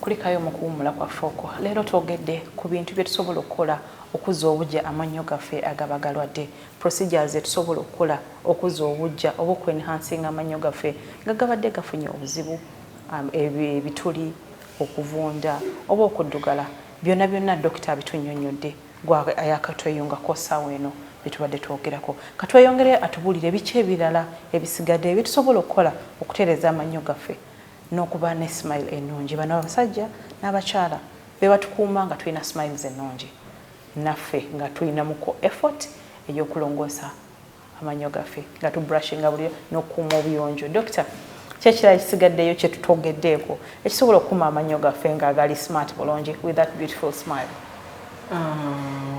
kulikayo mu kuwummula kwa fooko. Leero twogedde ku bintu bye tusobola okukola okuzza obuggya amannyo gaffe agaba galwadde, procedures tusobola okukola okuzza obuggya oba okwenhansing amannyo gaffe nga gabadde gafunye obuzibu, ebituli, okuvunda oba okuddugala. Byonna byonna dokita bitunnyonnyodde gwe yakatweyungako ssaawa eno bitubadde twogerako. Katweyongere atubuulire biki ebirala ebisigadde ebitusobola okukola okutereeza amannyo gaffe n'okuba ne smile ennungi. Bano abasajja n'abakyala be batukuuma nga tulina smiles ennungi, naffe nga tulinamuko effort ey'okulongoosa amannyo gaffe nga tubrushinga buli n'okukuuma obuyonjo. Dokita, kyekirala kisigaddeyo kye tutwogeddeeko ekisobola okukuuma amannyo gaffe nga agali smart bulungi with that beautiful smile?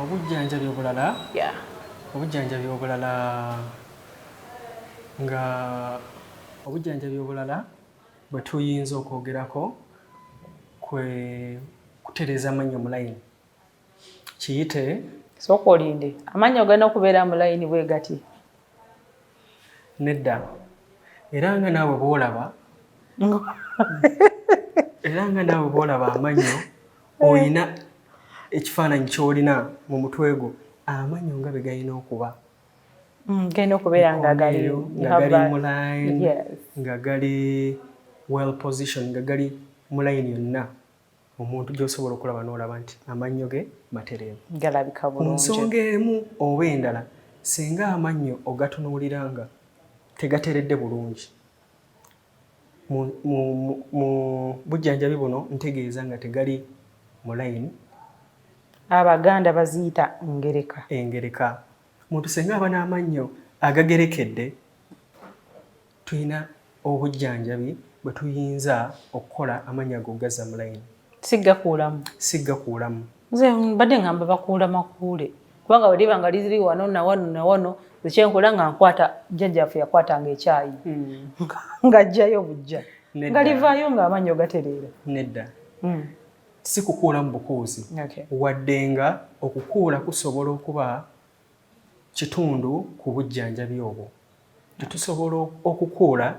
Obujjanjabi obulala, yeah. Obujjanjabi obulala nga obujjanjabi obulala bwe tuyinza okwogerako kutereeza amannyo mu layini kiyite sooka olinde amannyo galina okubeera mu layini bwe gati nedda era nga naawe bw'olaba amannyo oyina ekifaananyi ky'olina mu mutwe gwo amannyo nga be galina okuba galina okubeera nga gali mu line, nga gali well position, nga gali mu line yonna omuntu gy'osobola okulaba n'olaba nti amannyo ge matereevu, galabika bulungi. Ku nsonga emu oba endala, singa amannyo ogatunuulira nga tegateredde bulungi, mu bujjanjabi buno ntegeeza nga tegali mu line, Abaganda baziyita engereka. Muntu singa aba n'amannyo agagerekedde, tulina obujjanjabi bwe tuyinza okukola amannyo ago gazza mu layini. Siggakuulamu. Nze mbadde ngamba bakuula makuule kubanga bwe liba nga liziri wano na wano ekyenkola nga nkwata jjajjaffe yakwatanga ekyayi ng'aggyayo bujja nga livaayo ng'amannyo gatereera. Nedda. Si kukuula mu bukuuzi, wadde nga okukuula kusobola okuba kitundu ku bujjanjabi obwo. Tetusobola okukuula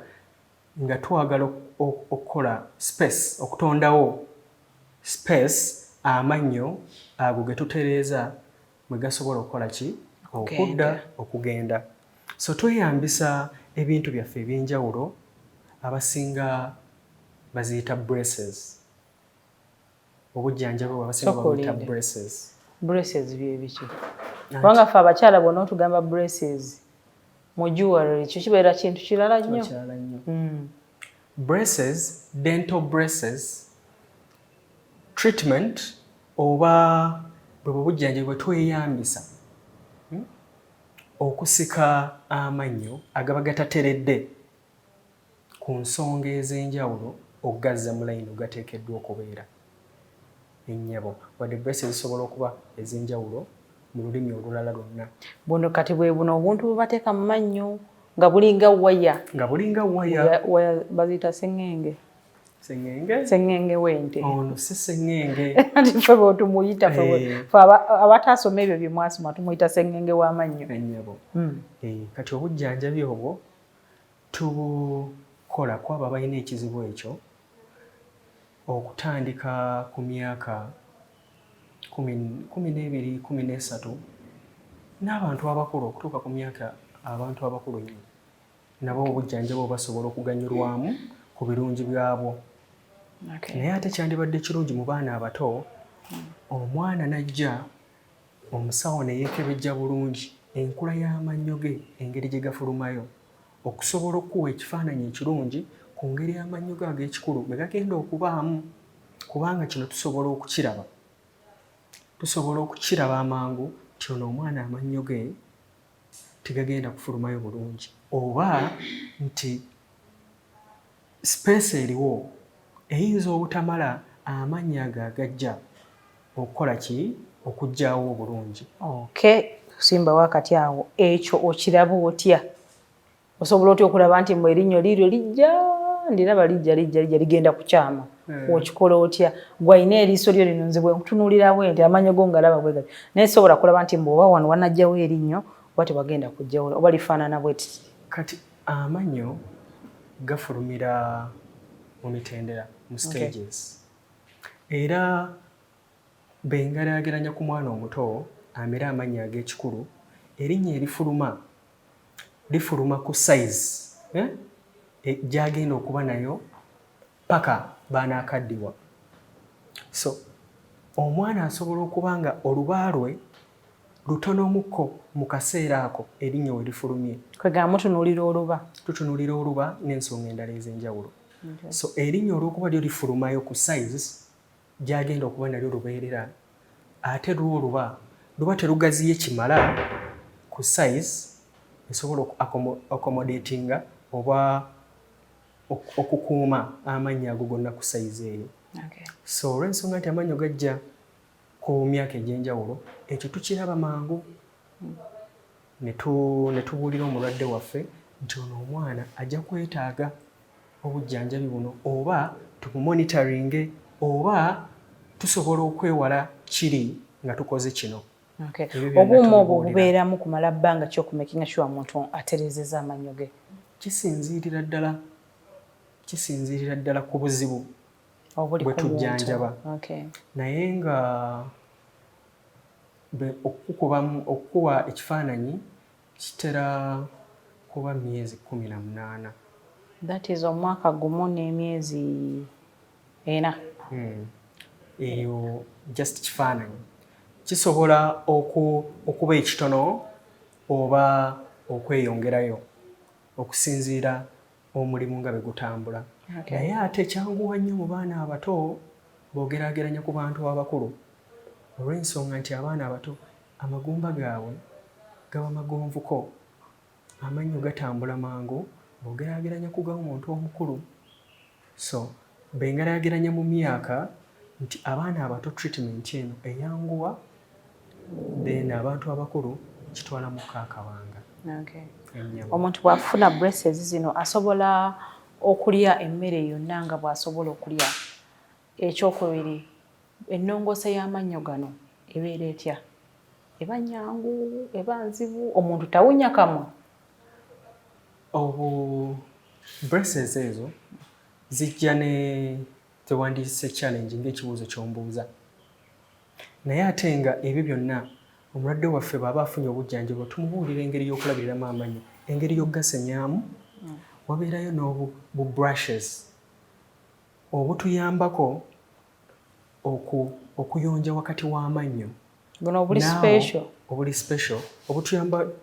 nga twagala okukola space, okutondawo space amannyo ago ge tutereeza mwe gasobola okukola ki? Okugenda. So tweyambisa ebintu byaffe eby'enjawulo, abasinga baziyita braces. Obujjanjabi abasinga babuyita braces. Braces bye biki? Kubanga ffe abakyala bonna otugamba braces mu jewelry kyo kibeera kintu kirala nnyo. Braces, dental braces, treatment oba bwe bujjanjabi bwe tweyambisa okusika amannyo agaba gatateredde ku nsonga ez'enjawulo okugazza mu layini ogateekeddwa okubeera ennyabo, wadde braces zisobola okuba ez'enjawulo mu lulimi olulala lwonna. Buno kati bwe buno obuntu bwe bateeka mu mannyo nga bulinga waya. Waya baziyita sengenge. Sengenge w'ente. Ono si sengenge. Ati ffe bwe tumuyita ffe abataasoma ebyo bye mwasoma tumuyita sengenge w'amannyo. Ennyabo. Kati obujjanjabi obwo tubukola ku abo abalina ekizibu ekyo okutandika ku myaka 12, 13 n'abantu abakulu okutuuka ku myaka abantu abakulu nnyo nabo obujjanjabi basobola okuganyulwamu ku birungi byabwo. Naye ate kyandibadde kirungi mu baana abato omwana najja omusawo ne yeekebejja bulungi enkula y'amannyo ge engeri gye gafulumayo okusobola okuwa ekifaananyi ekirungi ku ngeri y'amannyo ge ag'ekikulu bwe gagenda okubaamu, kubanga kino tusobola okukiraba amangu nti ono omwana amannyo ge tegagenda kufulumayo bulungi, oba nti space eriwo eyinza obutamala amannyo ago agajja okukola ki? Okuggyaawo obulungi. Kusimbawo akati awo, ekyo okiraba otya? Osobola otya okulaba nti mu erinnyo liiryo ndiraba lijja ligenda kukyama? Okikola otya? Gwalina eriiso lyo lino nze bwe nkutunuulira bwe nti amannyo go ngalaba bwe gati, naye sobola kulaba nti bw'oba wano wanajjawo erinnyo oba tewagenda kujjawo oba lifaanana bwe titi. Kati amannyo gafulumira mu mitendera, mu stages. era bengeraageranya ku mwana omuto amera amannya ag'ekikulu erinnya lifuluma ku size gy'agenda okuba nayo paka banaakaddiwa. So omwana asobola okuba nga oluba lwe lutonomukko mu kaseera ako erinnya we lifulumye. Kwegamba mutunuulira oluba. Tutunuulira oluba n'ensonga endala ez'enjawulo. So erinnya olw'okuba lyo lifulumayo ku sizes gy'agenda okuba nalyo lubeerera, ate luba terugaziye kimala ku size esobola accommodatinga oba okukuuma amannya ago gonna ku size eyo. So olw'ensonga nti amannyo gajja ku myaka egy'enjawulo, ekyo tukiraba mangu ne tubuulira omulwadde waffe nti ono omwana ajja kwetaaga obujjanjabi buno, oba tumumonitoringe, oba tusobola okwewala kiri nga tukoze kino. Obuuma obwo bubeeramu kumala bbanga ki okumakinga sure omuntu atereezezza amannyo ge? Kisinziirira ddala ku buzibu bwe tujjanjaba. Naye nga okukuba ekifaananyi kitera kuba myezi 18. That is omwaka gumu n'emyezi 4. Eyo just kifaananyi kisobola okuba ekitono oba okweyongerayo okusinziira omulimu nga bwe gutambula. Naye ate kyanguwa nnyo mu baana abato bw'ogeraageranya ku bantu abakulu, olw'ensonga nti abaana abato amagumba gaabwe gaba magonvuko, amannyo gatambula mangu bw'ogeraageranya ku g'omuntu omukulu. So bengeraageranya mu myaka nti abaana abato treatment eno eyanguwa, then abantu abakulu kitwala mu kaakabanga. Omuntu bw'afuna braces zino asobola okulya emmere yonna nga bw'asobola okulya. Ekyokubiri, ennongoosa y'amannyo gano ebeera etya? Eba nnyangu, eba nzibu, omuntu tawunya kamwa? Braces ezo zijja ne tewandiyise challenge ng'ekibuuzo ky'ombuuza. Naye ate nga ebyo byonna omulwadde waffe bw'aba afunye obujjanjabi tumubuulira engeri y'okulabiriramu amannyo, engeri y'okugasemyamu, wabeerayo n'obu brushes obutuyambako okuyonja wakati w'amannyo. Buno obuli special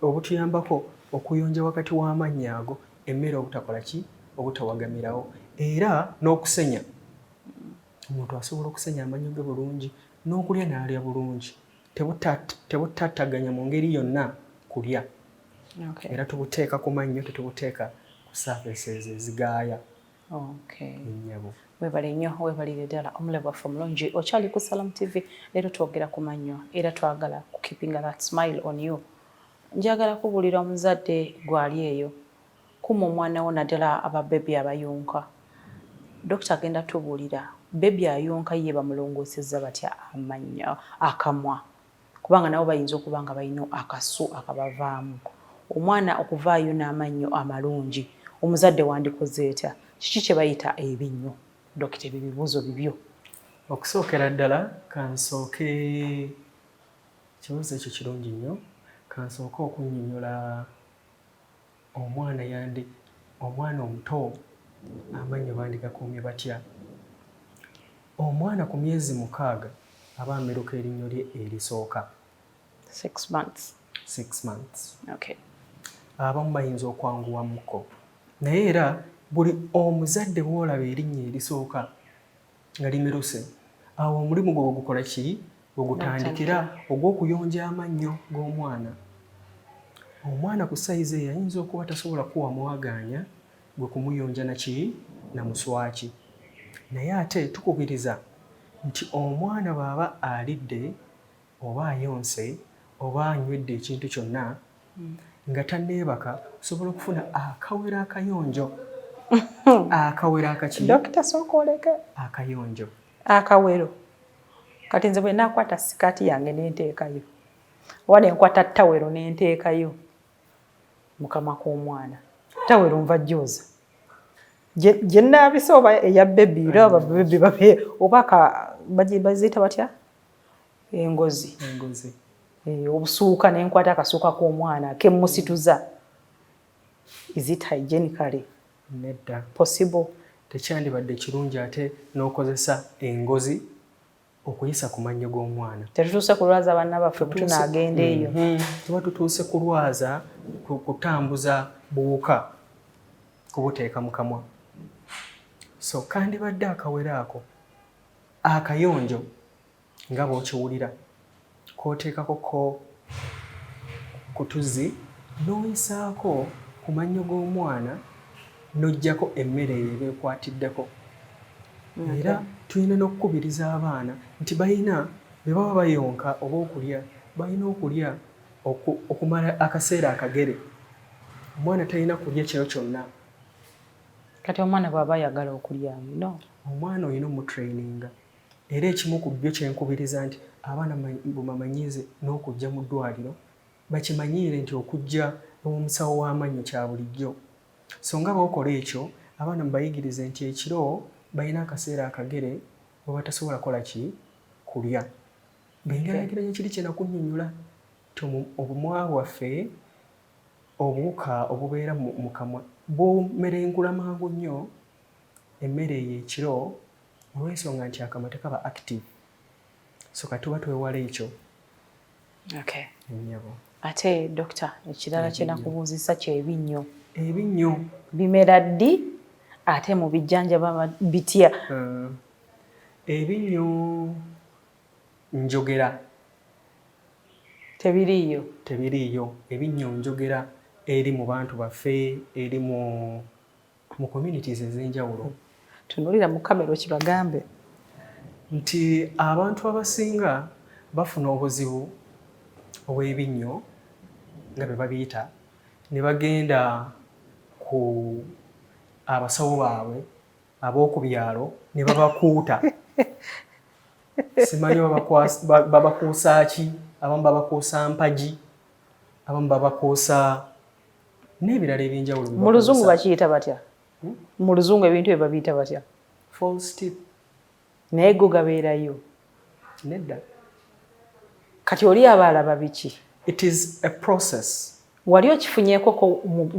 obutuyambako okuyonja wakati w'amannyo ago emmere obutakola ki, obutawagamirawo, era n'okusenya. Omuntu asobola okusenya amannyo ge bulungi, n'okulya n'alya bulungi, tebutattaganya mu ngeri yonna kulya. Era tubuteeka ku mannyo, tetubuteeka ku surfaces ezigaaya ennyabo. Weebale nnyo, weebalire ddala omulabe waffe omulungi. Okyali ku Salamu TV, leero twogera ku mannyo era twagala ku keeping that smile on you. Njagala kubuulira omuzadde gwali eyo, kuma omwana wo naddala ababebi abayonka. Dokita agenda tubuulira bebi ayonka ye bamulongoosezza batya amannyo, akamwa, kubanga nabo bayinza okuba nga balina akasu akabavaamu. Omwana okuvaayo n'amannyo amalungi, omuzadde wandikoze etya? Kiki kye bayita ebinnyo? Dokita, ebyo bibuuzo bibyo. Okusookera ddala kansooke, kibuuzo ekyo kirungi nnyo, kansooke okunnyonnyola omwana omuto amannyo bandigakuumye batya. Omwana ku myezi 6 aba ameruka erinnyo lye erisooka. 6 months. 6 months. Abamu bayinza okwanguwamukko. Naye era buli omuzadde bw'olaba erinnya erisooka nga limeruse, awo omulimu gwe gukola ki? Ogutandikira ogw'okuyonja amannyo g'omwana. Omwana ku sayizi eyo ayinza okuba tasobola kuwamwaganya gwe kumuyonja na muswaki. Naye ate tukubiriza nti omwana bw'aba alidde oba ayonse oba anywedde ekintu kyonna nga tanneebaka, osobola okufuna akawero akayonjo. Akawero akaki? Dokita, sooka oleke akayonjo. Akawero. Kati nze bwe naakwata sikaati yange n'enteekayo, oba ne nkwata ttawero n'enteekayo mu kamwa k'omwana, ttawero nva jjooza. Gye nnaabisa oba eya bebi, era ababebi oba baziyita batya engozi obusuuka nenkwata akasuuka k'omwana kemusituza is it hygienically nedda possible tekyandibadde kirungi ate n'okozesa engozi okuyisa ku mannyo g'omwana tetutuuse kulwaza banna baffe butunaagenda eyo tuba tutuuse kulwaza kutambuza buwuka kubuteeka mu kamwa so kandibadde akawera ako akayonjo nga bw'okiwulira k'oteekako ko kutuzi n'oyisaako ku mannyo g'omwana n'oggyako emmere eyo ebeekwatiddeko era tulina n'okukubiriza abaana nti balina bwe baba bayonka oba okulya balina okulya okumala akaseera akagere omwana talina kulya kiro kyonna kati omwana bw'aba ayagala okulya no omwana olina omutraininga era ekimu ku byo kyenkubiriza nti abaana bubamanyiize n'okujja mu ddwaliro bakimanyiire nti okujja omusawo w'amannyo kya bulijjo so nga bw'okola ekyo abaana mubayigirize nti ekiro balina akaseera akagere bwe batasobola kola ki kulya bengeragiranye kiri kyenakunnyonnyola ti obumwa bwaffe obuwuka obubeera mu kamwa bumerengula mangu nnyo emmere eyo ekiro olw'ensonga nti akamwa tekaba active so katuba twewala ekyo ennyabo ate dokita ekirala kyenakubuuzisa kyebinnyo ebinnyo bimera ddi ate mu bijjanjaba bitya ebinnyo njogera tebiriiyo ebinnyo njogera eri mu bantu baffe eri mu communities ez'enjawulo tunulira mu kamera kibagambe nti abantu abasinga bafuna obuzibu obw'ebinnyo nga bwe babiyita ne bagenda ku abasawo baabwe ab'oku byalo ne babakuuta simanyi babakuusa ki abamu babakuusa mpagi abamu babakuusa n'ebirala eby'enjawulo mu luzungu bakiyita batya mu luzungu ebintu bye babiyita batya false teeth naye go gabeerayo nedda kati oli abaalaba biki it is a process wali okifunyeeko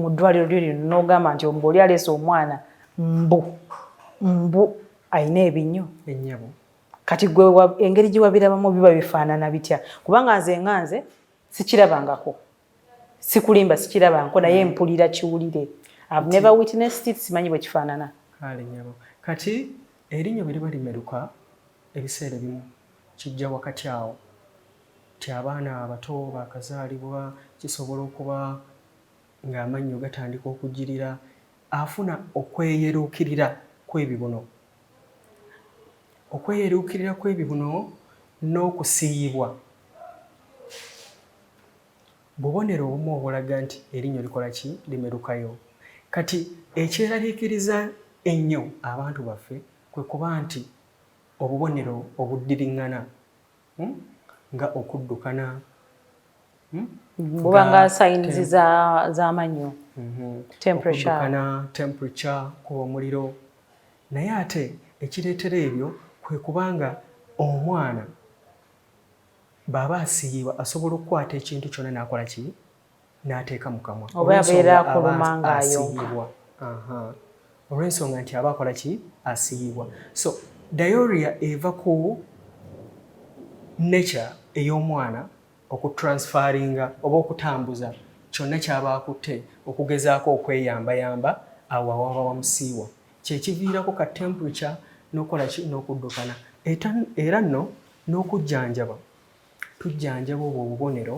mu ddwaliro lyo lino n'ogamba nti oli aleese omwana mbu ayina ebinnyo ennyabo kati gwe engeri gye wabirabamu biba bifaanana bitya kubanga nze sikirabangako sikulimba sikirabanko naye mpulira kiwulire I've never witnessed it simanyi bwe kifaanana kale nnyabo kati erinnya bwe liba limeruka ebiseera ebimu kijja wakati awo ti abaana abato bakazaalibwa kisobola okuba ng'amannyo gatandika okujjirira afuna okweyeruukirira kw'ebibuno n'okusiiyibwa bubonero obumu obulaga nti erinnyo likola ki limerukayo kati ekyeraliikiriza ennyo abantu baffe kwe kuba nti obubonero obuddiriŋŋana nga okuddukana buba nga sayinizi z'amannyo temperature kuba omuliro naye ate ekireetera ebyo kwe kubanga omwana bw'aba asiiyibwa asobola okukwata ekintu kyonna n'akola ki n'ateeka mu kamwa oba yabeera akuluma ng'ayonka olw'ensonga nti aba akola ki asiiyibwa so diarrhea eva ku nature ey'omwana okutransfaringa oba okutambuza kyonna ky'aba akutte okugezaako okweyambayamba awo awaba wamusiiwa kyekiviirako ka temperature n'okola ki n'okuddukana era nno n'okujjanjaba tujjanjaba obwo obubonero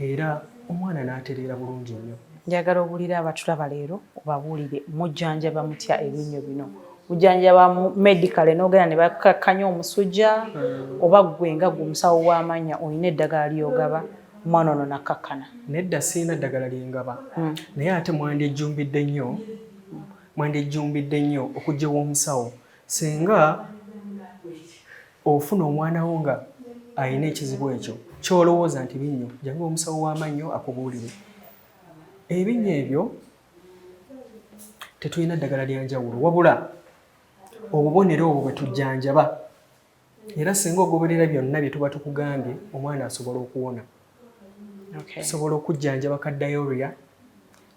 era omwana n'atereera bulungi nnyo njagala obuulire abatulaba leero obabuulire mujjanjaba mutya ebinnyo bino mujjanjaba medicale n'ogenda ne bakakkanya omusujja oba gwe nga gwe omusawo w'amanya olina eddagala ly'ogaba omwana ono nakkakkana nedda siina ddagala lyengaba naye ate mwandijjumbidde nnyo okuggyebwa omusawo singa ofuna omwana wo nga ayina ekizibu ekyo kyolowooza nti binnyo jangu omusawo w'amannyo akubuulire ebinnyo ebyo tetulina ddagala lya njawulo wabula obubonero obwo bwe tujjanjaba era singa ogoberera byonna bye tuba tukugambye omwana asobola okuwona. Tusobola okujjanjaba ka diarrhea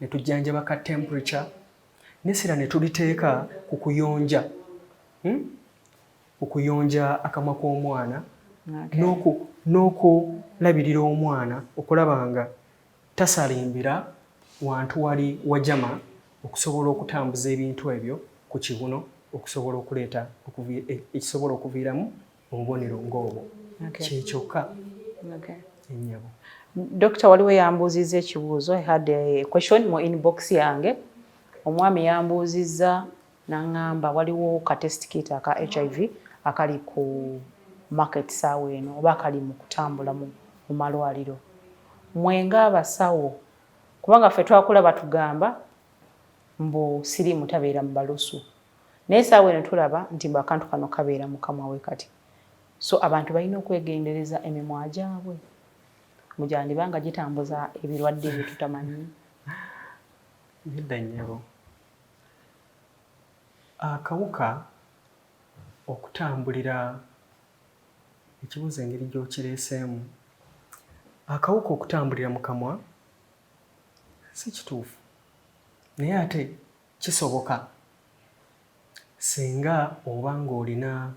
ne tujjanjaba ka temperature nesira ne tuliteeka ku kuyonja okuyonja akamwa k'omwana n'okulabirira omwana okulaba nga tasalimbira wantu wali wajama okusobola okutambuza ebintu ebyo ku kibuno okusobola okuleeta ekisobola okuviiramu obubonero ng'obwo. Kyekyokka ennyabo. Dokita waliwo yambuuzizza ekibuuzo. I had a question mu inbox yange. Omwami yambuuzizza n'aŋŋamba waliwo ka test kit aka HIV akali ku market saawa eno oba akali mu kutambula mu malwaliro. Mmwe ng'abasawo, kubanga ffe twakula batugamba mbu siriimu tabeera mu balusu, naye saawa eno tulaba nti mbu akantu kano kabeera mu kamwa we kati. So abantu balina okwegendereza emimwa gyabwe mujandiba nga gitambuza ebirwadde bye tutamanyi. Nedda nnyabo. Akawuka okutambulira, ekibuuzo engeri gy'okireeseemu, akawuka okutambulira mu kamwa si kituufu, naye ate kisoboka singa oba ng'olina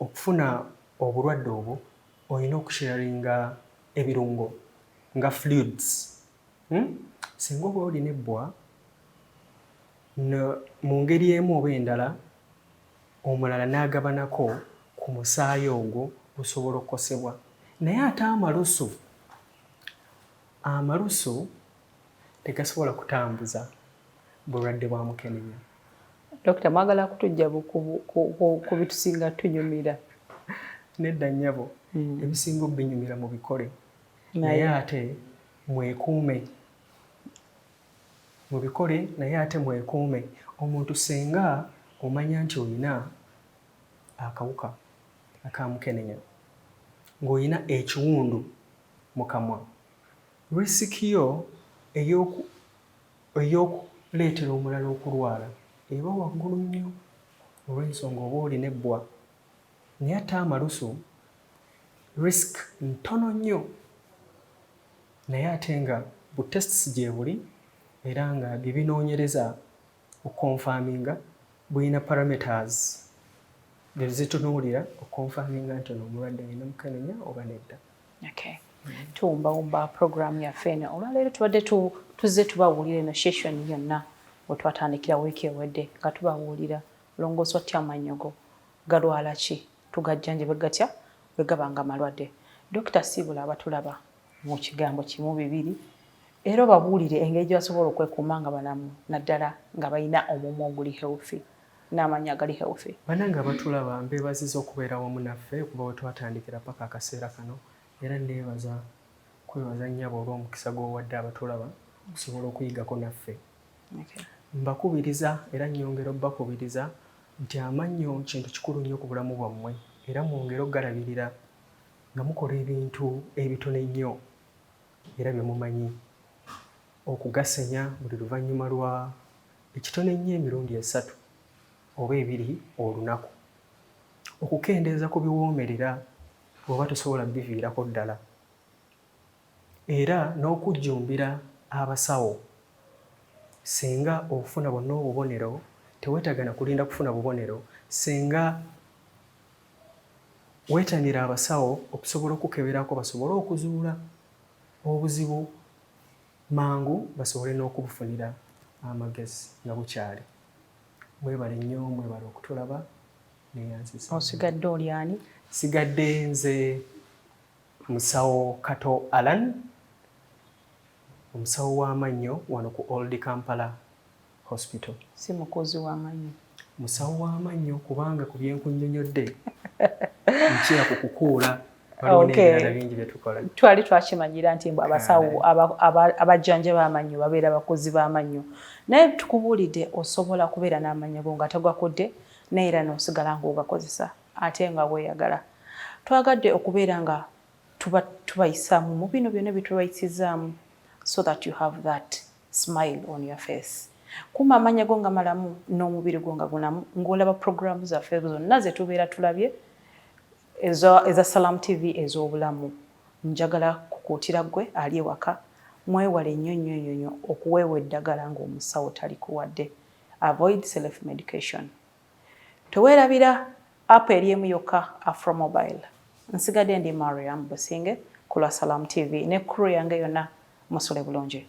okufuna obulwadde obwo, olina okusharinga ebirungo nga fluids. Singa oba olina ebbwa mu ngeri emu oba endala omulala n'agabanako ku musaayi ogwo gusobola okukosebwa. Naye ate amalusu tegasobola kutambuza bulwadde bwa mukenenya. Dokita, mwagala kutujja ku bitusinga tunyumira? Nedda nnyabo, ebisinga binyumira mu bikole, naye ate mwekuume. Mu bikole naye ate mwekuume. Omuntu singa omanya nti olina akawuka akamukenenya ng'olina ekiwundu mu kamwa, risiki yo ey'okuleetera omulala okulwala eba waggulu nnyo olw'ensonga oba olina ebbwa. Naye ate amalusu risk ntono nnyo, naye ate nga bu tests gye buli era nga bye binoonyereza okukonfaminga bulina parameters bye zitunuulira okukonfaminga nti ono omulwadde alina mukenenya oba nedda. Tuwumbawumba programu yaffe eno olwaleero tubadde tuzze tubabuulira eno session yonna bwe twatandikira wiiki ewedde nga tubabuulira olongooswa tya amanyogo galwala ki, tugajjanjabe gatya bwe gaba nga malwadde. Dokita siibula abatulaba mu kigambo kimu bibiri era obabuulire engeri gye basobola okwekuuma nga balamu naddala nga balina omumwa oguli healthy n'amanya agali healthy. Bannange abatulaba mbeebaziza okubeera wamu naffe kuba we twatandikira paka akaseera kano, era kwebaza nnyabo olw'omukisa gw'owadde abatulaba okusobola okuyigako naffe. Mbakubiriza era nnyongera obbakubiriza nti amannyo kintu kikulu nnyo ku bulamu bwammwe, era mwongere okugalabirira nga mukola ebintu ebitono ennyo era bye mumanyi, okugasenya buli luvannyuma lwa ekitono ennyo emirundi 3 oba 2 olunaku, okukendeeza ku biwoomerera bw'oba tosobola biviirako ddala, era n'okujjumbira abasawo. Singa ofuna bonna obubonero, teweetagana kulinda kufuna bubonero, singa weetanira abasawo okusobola okukeberako basobole okuzuula obuzibu mangu basobole n'okubufunira amagezi nga bukyali. Mwebale nnyo, mwebale okutulaba neyanzisa. Osigadde oli ani? Sigadde nze musawo Kato Alan, omusawo w'amannyo wano ku Old Kampala Hospital. Si mukozi w'amannyo? Musawo w'amannyo kubanga ku byenkunnyonnyodde nkira ku kukuula waliwo n'ebirala bingi bye tukola. Twali twakimanyira nti abasawo abajjanjaba amannyo babeera bakozi b'amannyo, naye tukubuulidde osobola kubeera n'amannyo go nga togakudde naye era n'osigala ng'ogakozesa ate nga weeyagala. Twagadde okubeera nga tubayisaamu mu bino byonna bye tubayisizaamu so that you have that smile on your face. Kuma amannyo go nga malamu n'omubiri gwo nga gunamu ng'olaba programu zaffe zonna ze tubeera tulabye eza Salam TV ez'obulamu njagala kukuutira gwe ali ewaka mwewale nnyo okuweewa eddagala ng'omusawo talikuwadde. Avoid self medication. Teweerabira app eri emu yokka Afro Mobile. Nsigadde ndi Mariam Businge ku lwa Salam TV ne crew yange yonna musule bulungi.